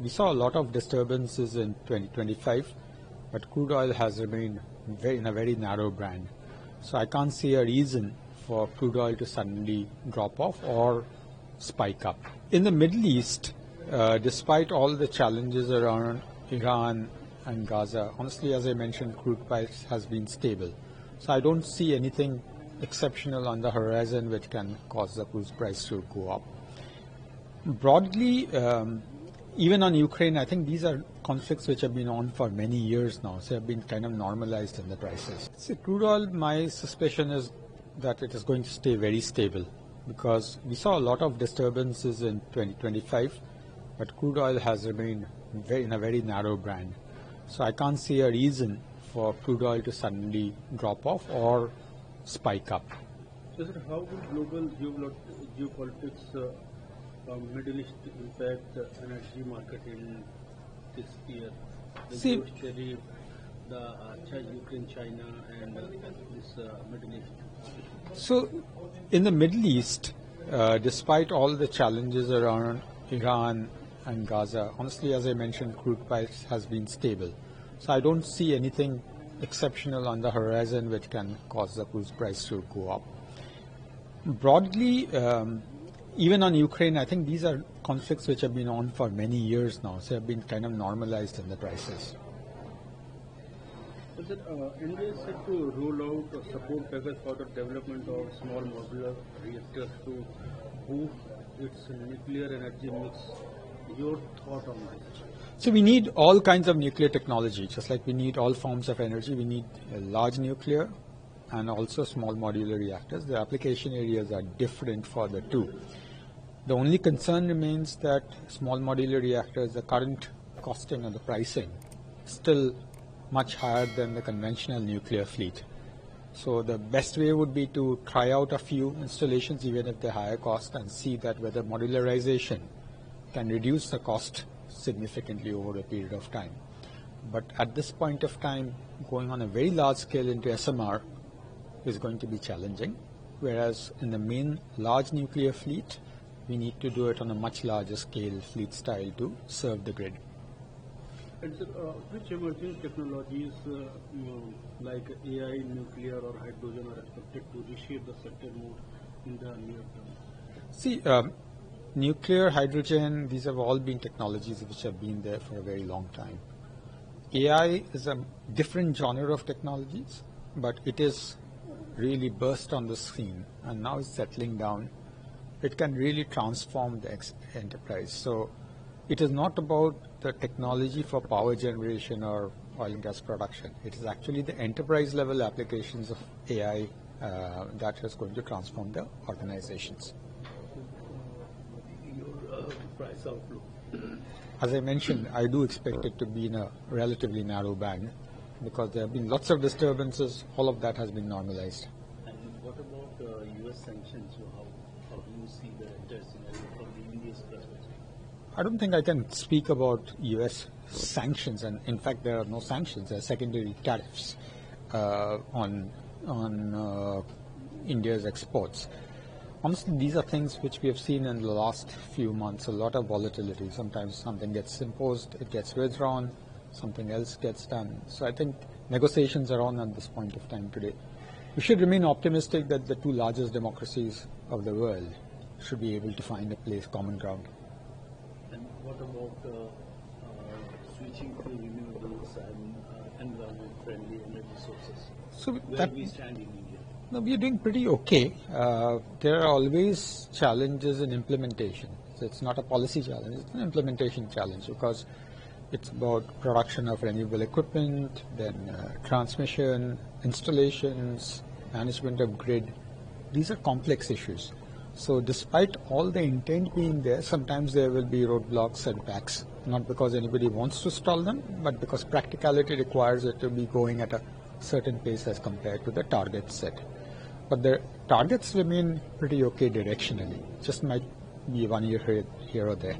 we saw a lot of disturbances in 2025, but crude oil has remained in a very narrow band. So I can't see a reason for crude oil to suddenly drop off or spike up. In the Middle East, despite all the challenges around Iran and Gaza, honestly, as I mentioned, crude price has been stable. So I don't see anything exceptional on the horizon which can cause the crude price to go up. Broadly, even on Ukraine, I think these are conflicts which have been on for many years now, so have been kind of normalized in the prices. See, crude oil, my suspicion is that it is going to stay very stable because we saw a lot of disturbances in 2025, but crude oil has remained in a very narrow band. So I can't see a reason for crude oil to suddenly drop off or spike up. So, sir, how will global geopolitics Middle East impact the energy market in this year? The tariff, the Ukraine, China, and this Middle East. So, in the Middle East, despite all the challenges around Iran and Gaza, honestly, as I mentioned, crude price has been stable. So I don't see anything exceptional on the horizon which can cause the crude price to go up. Broadly, even on Ukraine, I think these are conflicts which have been on for many years now, so have been kind of normalized in the prices. So, India is set to roll out a support package for the development of small modular reactors to boost its nuclear energy mix. Your thought on this? So we need all kinds of nuclear technology, just like we need all forms of energy. We need large nuclear and also small modular reactors. The application areas are different for the two. The only concern remains that small modular reactors, the current costing and the pricing, still much higher than the conventional nuclear fleet. So the best way would be to try out a few installations, even if they're higher cost, and see that whether modularization can reduce the cost significantly over a period of time. But at this point of time, going on a very large scale into SMR is going to be challenging, whereas in the main large nuclear fleet, we need to do it on a much larger scale fleet style to serve the grid. And so, which emerging technologies like AI, nuclear or hydrogen are expected to reshape the sector more in the near term? See, nuclear, hydrogen, these have all been technologies which have been there for a very long time. AI is a different genre of technologies, but it is really burst on the scene and now it's settling down. It can really transform the enterprise. So it is not about the technology for power generation or oil and gas production. It is actually the enterprise level applications of AI that is going to transform the organizations. Your price outlook? As I mentioned, I do expect it to be in a relatively narrow band because there have been lots of disturbances. All of that has been normalized. And what about U.S. sanctions? How do you see the entire scenario from the India's perspective? I don't think I can speak about U.S. sanctions, and in fact, there are no sanctions. There are secondary tariffs on India's exports. Honestly, these are things which we have seen in the last few months, a lot of volatility. Sometimes something gets imposed, it gets withdrawn, something else gets done. So I think negotiations are on at this point of time today. We should remain optimistic that the two largest democracies of the world should be able to find a place, common ground. And what about switching to renewables and environment-friendly energy sources? So where we stand in India? No, we are doing pretty okay. There are always challenges in implementation. So it's not a policy challenge, it's an implementation challenge because it's about production of renewable equipment, then transmission, installations, management of grid. These are complex issues. So despite all the intent being there, sometimes there will be roadblocks, setbacks, not because anybody wants to stall them, but because practicality requires it to be going at a certain pace as compared to the targets set. But the targets remain pretty okay directionally, just might be 1 year here or there.